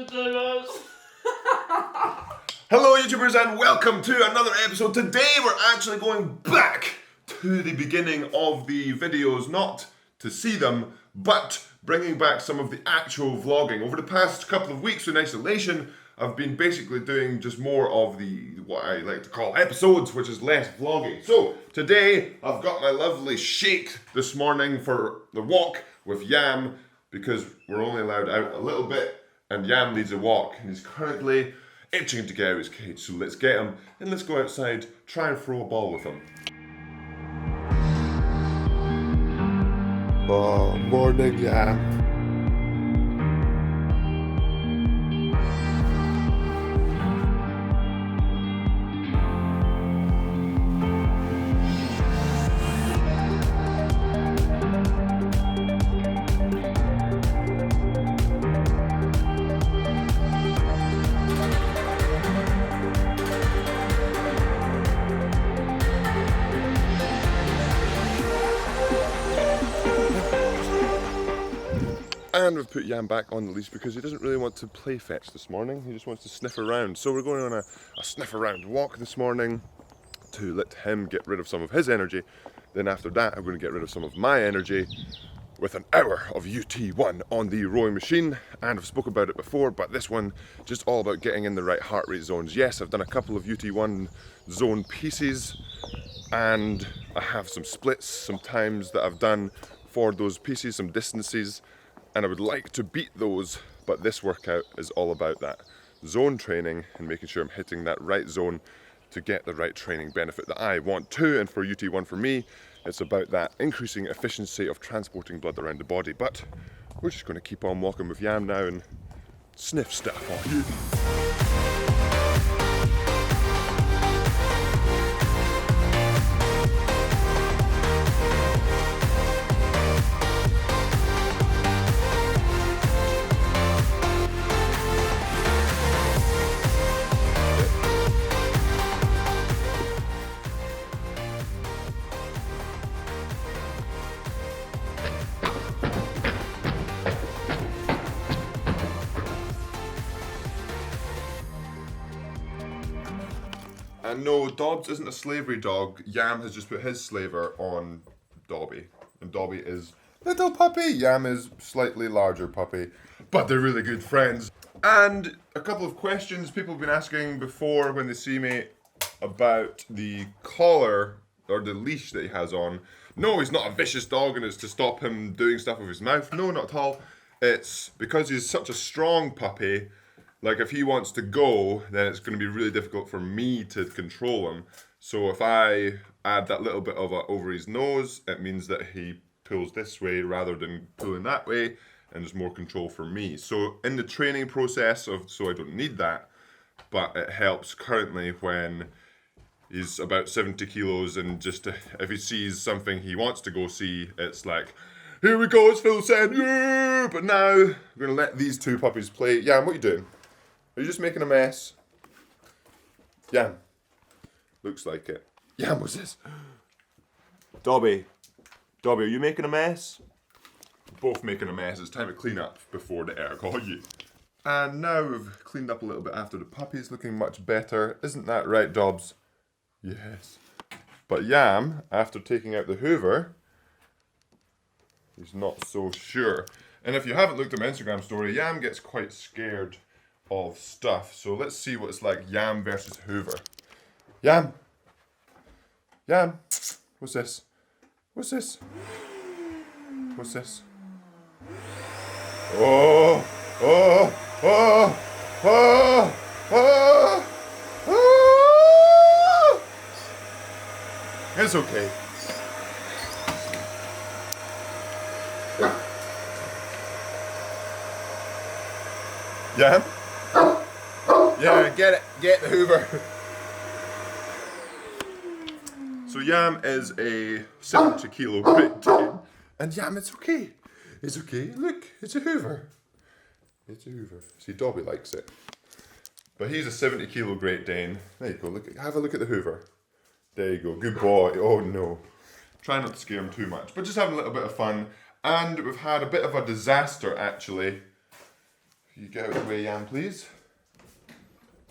Hello YouTubers and welcome to another episode. Today we're actually going back to the beginning of the videos, not to see them, but bringing back some of the actual vlogging. Over the past couple of weeks in isolation, I've been basically doing just more of the, what I like to call episodes, which is less vlogging. So today I've got my lovely shake this morning for the walk with Yam, because we're only allowed out a little bit and Yam needs a walk and he's currently itching to get out of his cage. So let's get him and let's go outside, try and throw a ball with him. Oh, morning Yam. And we've put Yam back on the leash because he doesn't really want to play fetch this morning. He just wants to sniff around. So we're going on a sniff around walk this morning to let him get rid of some of his energy. Then after that, I'm going to get rid of some of my energy with an hour of ut1 on the rowing machine. And I've spoken about it before, but this one just all about getting in the right heart rate zones. Yes, I've done a couple of ut1 zone pieces and I have some splits, some times that I've done for those pieces, some distances. And I would like to beat those, but this workout is all about that zone training and making sure I'm hitting that right zone to get the right training benefit that I want to. And for ut1 for me, it's about that increasing efficiency of transporting blood around the body. But we're just going to keep on walking with Yam now and sniff stuff on you. And no, Dobbs isn't a slavery dog. Yam has just put his slaver on Dobby. And Dobby is little puppy. Yam is slightly larger puppy. But they're really good friends. And a couple of questions people have been asking before when they see me about the collar or the leash that he has on. No, he's not a vicious dog and it's to stop him doing stuff with his mouth. No, not at all. It's because he's such a strong puppy. Like if he wants to go, then it's going to be really difficult for me to control him. So if I add that little bit of over his nose, it means that he pulls this way rather than pulling that way, and there's more control for me. So in the training process so I don't need that, but it helps currently when he's about 70 kilos and just if he sees something he wants to go see, it's like, here we go, as Phil said, yeah! But now I'm going to let these two puppies play. Yam, what are you doing? Are you just making a mess? Yam. Looks like it. Yam, what's this? Dobby. Dobby, are you making a mess? Both making a mess. It's time to clean up before the air call you. And now we've cleaned up a little bit after the puppies, looking much better. Isn't that right, Dobbs? Yes. But Yam, after taking out the Hoover, he's not so sure. And if you haven't looked at my Instagram story, Yam gets quite scared of stuff. So let's see what it's like, Yam versus Hoover. Yam. Yam. What's this? What's this? What's this? Oh. Oh. Oh. Oh. Oh. Oh. It's okay. Yam? Yeah, get it. Get the Hoover. So Yam is a 70 kilo Great Dane. And Yam, it's okay. It's okay. Look, it's a Hoover. It's a Hoover. See, Dobby likes it. But he's a 70 kilo Great Dane. There you go. Look, have a look at the Hoover. There you go. Good boy. Oh no. Try not to scare him too much, but just having a little bit of fun. And we've had a bit of a disaster actually. You get out of the way, Jan, please.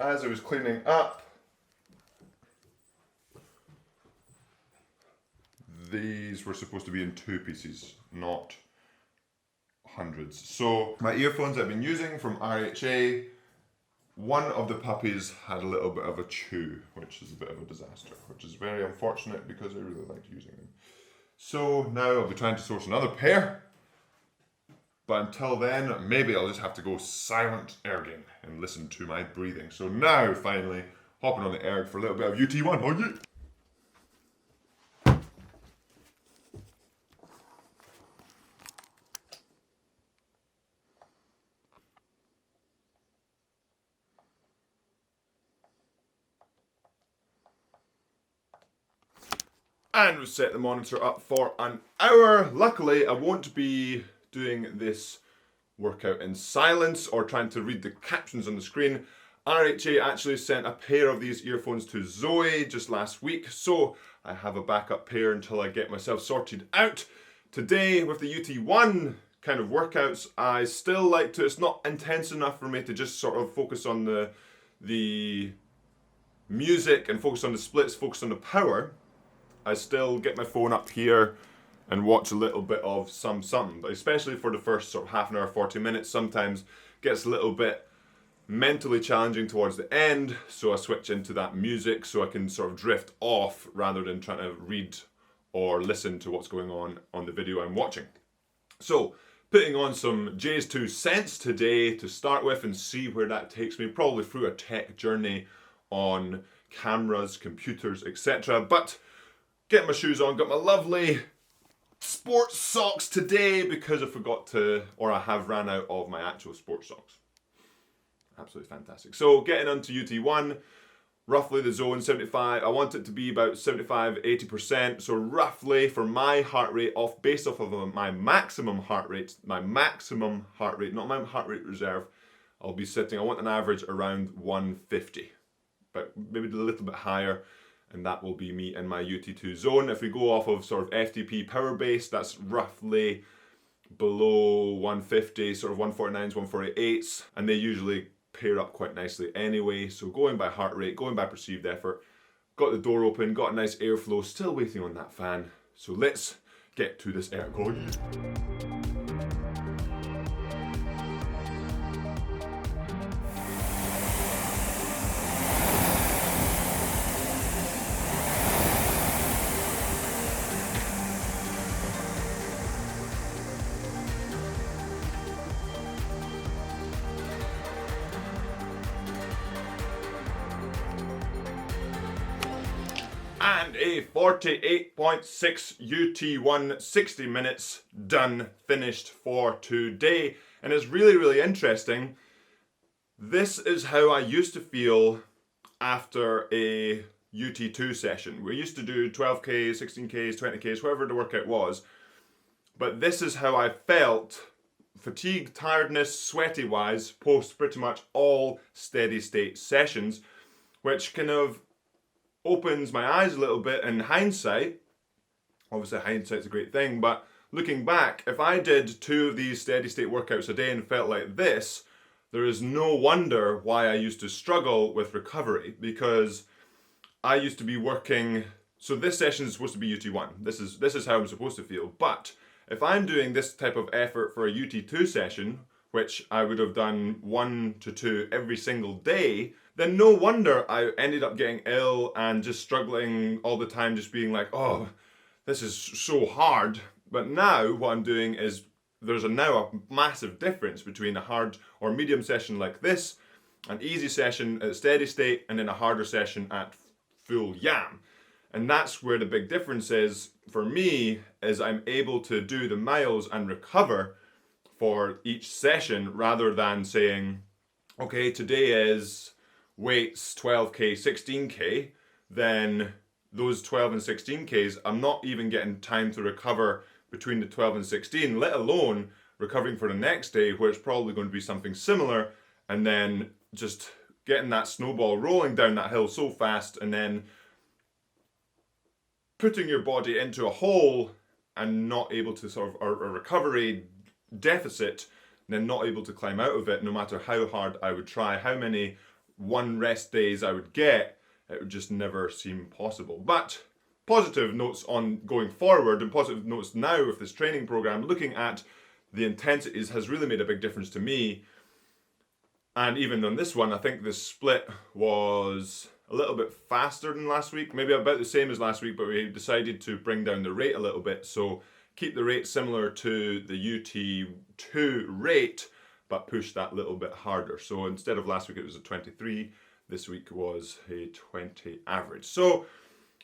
As I was cleaning up, these were supposed to be in 2 pieces, not hundreds. So my earphones I've been using from RHA, one of the puppies had a little bit of a chew, which is a bit of a disaster, which is very unfortunate because I really liked using them. So now I'll be trying to source another pair, but until then, maybe I'll just have to go silent erging and listen to my breathing. So now, finally, hopping on the erg for a little bit of UT1, oh yeah! And we've set the monitor up for an hour. Luckily, I won't be doing this workout in silence or trying to read the captions on the screen. RHA actually sent a pair of these earphones to Zoe just last week, so I have a backup pair until I get myself sorted out. Today, with the UT1 kind of workouts, I still like to, it's not intense enough for me to just sort of focus on the music and focus on the splits, focus on the power. I still get my phone up here and watch a little bit of something, but especially for the first sort of half an hour, 40 minutes, sometimes gets a little bit mentally challenging towards the end, so I switch into that music so I can sort of drift off rather than trying to read or listen to what's going on the video I'm watching. So, putting on some J's 2 cents today to start with and see where that takes me, probably through a tech journey on cameras, computers, etc. But getting my shoes on, got my lovely sports socks today because I forgot to, or I have ran out of my actual sports socks. Absolutely fantastic. So getting onto UT1, roughly the zone 75, I want it to be about 75-80%, so roughly for my heart rate based off of my maximum heart rate, not my heart rate reserve, I'll be sitting, I want an average around 150, but maybe a little bit higher. And that will be me in my UT2 zone. If we go off of sort of FTP power base, that's roughly below 150, sort of 149s, 148s, and they usually pair up quite nicely anyway. So going by heart rate, going by perceived effort, got the door open, got a nice airflow, still waiting on that fan. So let's get to this air code. And a 48.6 UT1, 60 minutes done, finished for today. And it's really, really interesting. This is how I used to feel after a UT2 session. We used to do 12K, 16Ks, 20Ks, whatever the workout was. But this is how I felt, fatigue, tiredness, sweaty-wise, post pretty much all steady state sessions, which kind of opens my eyes a little bit in hindsight. Obviously hindsight's a great thing, but looking back, if I did 2 of these steady state workouts a day and felt like this, there is no wonder why I used to struggle with recovery, because I used to be working, so this session is supposed to be UT1. This is how I'm supposed to feel, but if I'm doing this type of effort for a UT2 session, which I would have done 1 to 2 every single day, then no wonder I ended up getting ill and just struggling all the time, just being like, oh, this is so hard. But now what I'm doing is there's now a massive difference between a hard or medium session like this, an easy session at steady state, and then a harder session at full yam. And that's where the big difference is for me, is I'm able to do the miles and recover for each session rather than saying, okay, today is weights 12K, 16K, then those 12 and 16Ks, I'm not even getting time to recover between the 12 and 16, let alone recovering for the next day, where it's probably going to be something similar, and then just getting that snowball rolling down that hill so fast, and then putting your body into a hole and not able to sort of a recovery deficit then not able to climb out of it no matter how hard I would try, how many one rest days I would get, it would just never seem possible. But positive notes on going forward and positive notes now with this training program, looking at the intensities has really made a big difference to me. And even on this one, I think the split was a little bit faster than last week, maybe about the same as last week, but we decided to bring down the rate a little bit. So keep the rate similar to the ut2 rate, but push that little bit harder. So instead of last week it was a 23, this week was a 20 average. So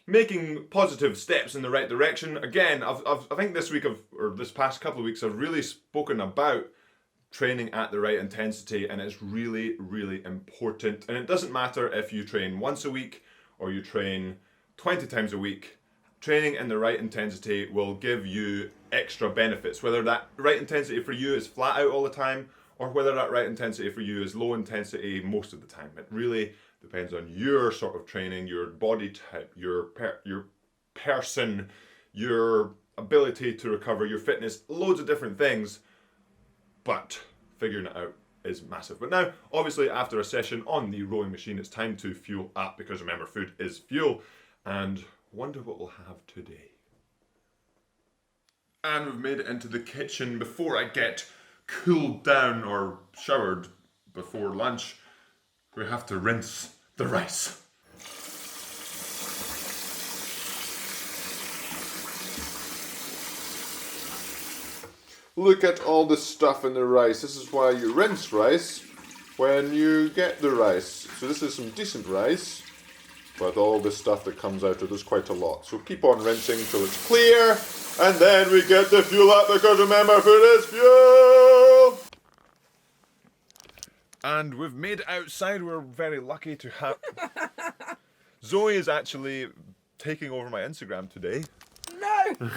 making positive steps in the right direction. Again, I think this week or this past couple of weeks I've really spoken about training at the right intensity, and it's really, really important. And it doesn't matter if you train once a week or you train 20 times a week. Training in the right intensity will give you extra benefits, whether that right intensity for you is flat out all the time or whether that right intensity for you is low intensity most of the time. It really depends on your sort of training, your body type, your person, your ability to recover, your fitness, loads of different things. But figuring it out is massive. But now, obviously, after a session on the rowing machine, it's time to fuel up, because remember, food is fuel. And wonder what we'll have today. And we've made it into the kitchen before I get cooled down or showered before lunch. We have to rinse the rice. Look at all the stuff in the rice. This is why you rinse rice when you get the rice. So this is some decent rice, but all the stuff that comes out of it is quite a lot. So keep on rinsing till it's clear, and then we get the fuel up, because remember, food is fuel! And we've made it outside. We're very lucky to have... Zoe is actually taking over my Instagram today. No!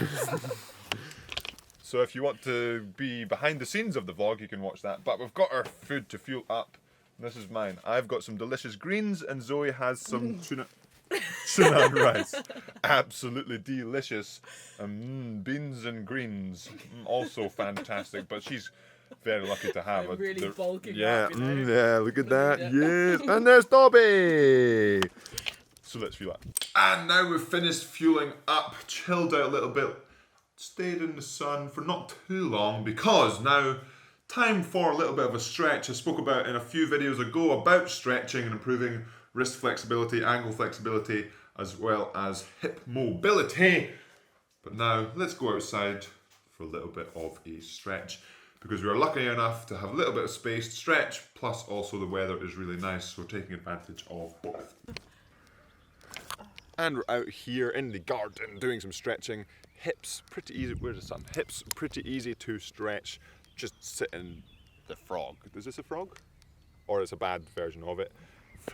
So if you want to be behind the scenes of the vlog, you can watch that. But we've got our food to fuel up. This is mine. I've got some delicious greens, and Zoe has some tuna and rice. Absolutely delicious. Beans and greens, also fantastic. But she's very lucky to have I'm really bulking yeah, up, you know? yeah, look at that. Yes, and there's Dobby. So let's fuel up. And now we've finished fueling up, chilled out a little bit, stayed in the sun for not too long, because now time for a little bit of a stretch. I spoke about in a few videos ago about stretching and improving wrist flexibility, ankle flexibility, as well as hip mobility. But now let's go outside for a little bit of a stretch, because we are lucky enough to have a little bit of space to stretch, plus also the weather is really nice, so taking advantage of both. And we're out here in the garden doing some stretching. Hips, pretty easy, where's the sun? Hips, pretty easy to stretch. Just sit in the frog. Is this a frog? Or it's a bad version of it.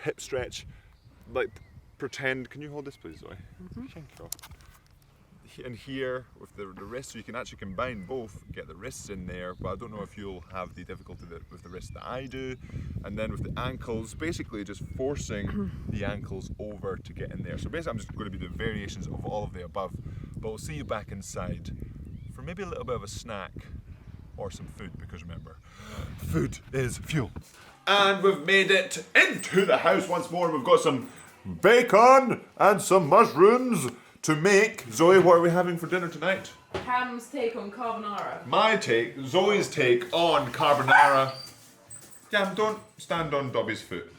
Hip stretch, like pretend, can you hold this please, Zoe? Thank you. And here with the wrists, so you can actually combine both, get the wrists in there, but I don't know if you'll have the difficulty with the wrists that I do. And then with the ankles, basically just forcing the ankles over to get in there. So basically I'm just going to be doing variations of all of the above, but we'll see you back inside for maybe a little bit of a snack or some food, because remember, food is fuel. And we've made it into the house once more. We've got some bacon and some mushrooms to make. Zoe, what are we having for dinner tonight? Cam's take on carbonara. My take, Zoe's take on carbonara. Cam, don't stand on Dobby's foot.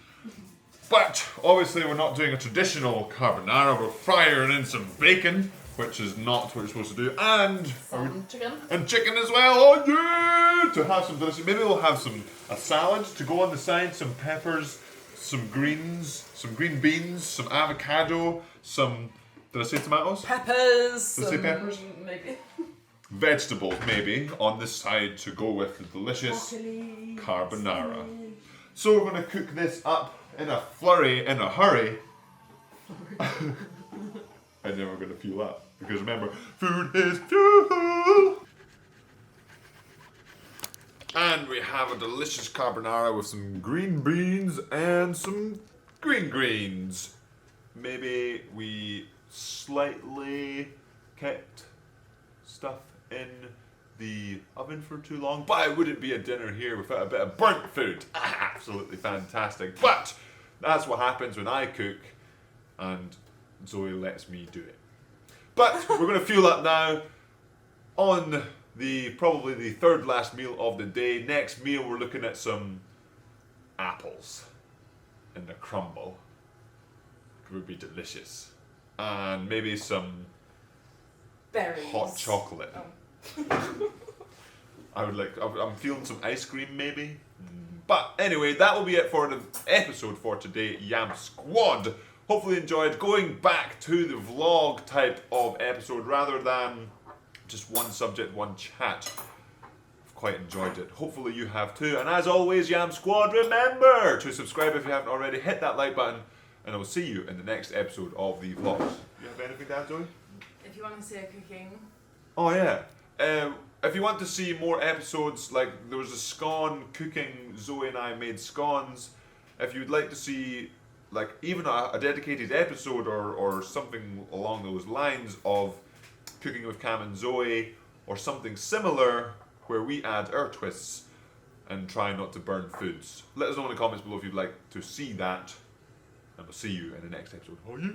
But obviously we're not doing a traditional carbonara. We're firing in some bacon, which is not what you're supposed to do, and Chicken. And chicken as well. Oh yeah! To have some delicious. Maybe we'll have a salad to go on the side, some peppers, some greens, some green beans, some avocado, some. Did I say tomatoes? Peppers. Did I say peppers? Maybe. Vegetables maybe on the side to go with the delicious Broccoli, carbonara. spinach. So we're going to cook this up in a flurry, in a hurry. And then we're going to fuel up. Because remember, food is fuel! And we have a delicious carbonara with some green beans and some green greens. Maybe we slightly kept stuff in the oven for too long, but it wouldn't be a dinner here without a bit of burnt food. Absolutely fantastic. But that's what happens when I cook and Zoe lets me do it. But we're going to fuel up now on probably the third last meal of the day. Next meal, we're looking at some apples in the crumble. It would be delicious. And maybe some Berries. hot chocolate. Oh. I'm feeling some ice cream maybe. But anyway, that will be it for the episode for today, Yam Squad. Hopefully you enjoyed going back to the vlog type of episode rather than just one subject, one chat. I've quite enjoyed it. Hopefully you have too. And as always, Yam Squad, remember to subscribe if you haven't already. Hit that like button. And I will see you in the next episode of the vlogs. You have anything to add, Zoe? If you want to see a cooking. Oh yeah. If you want to see more episodes, like there was a scone cooking, Zoe and I made scones. If you'd like to see like even a dedicated episode or something along those lines of cooking with Cam and Zoe or something similar where we add our twists and try not to burn foods, let us know in the comments below if you'd like to see that, and we'll see you in the next episode. Oh, yeah.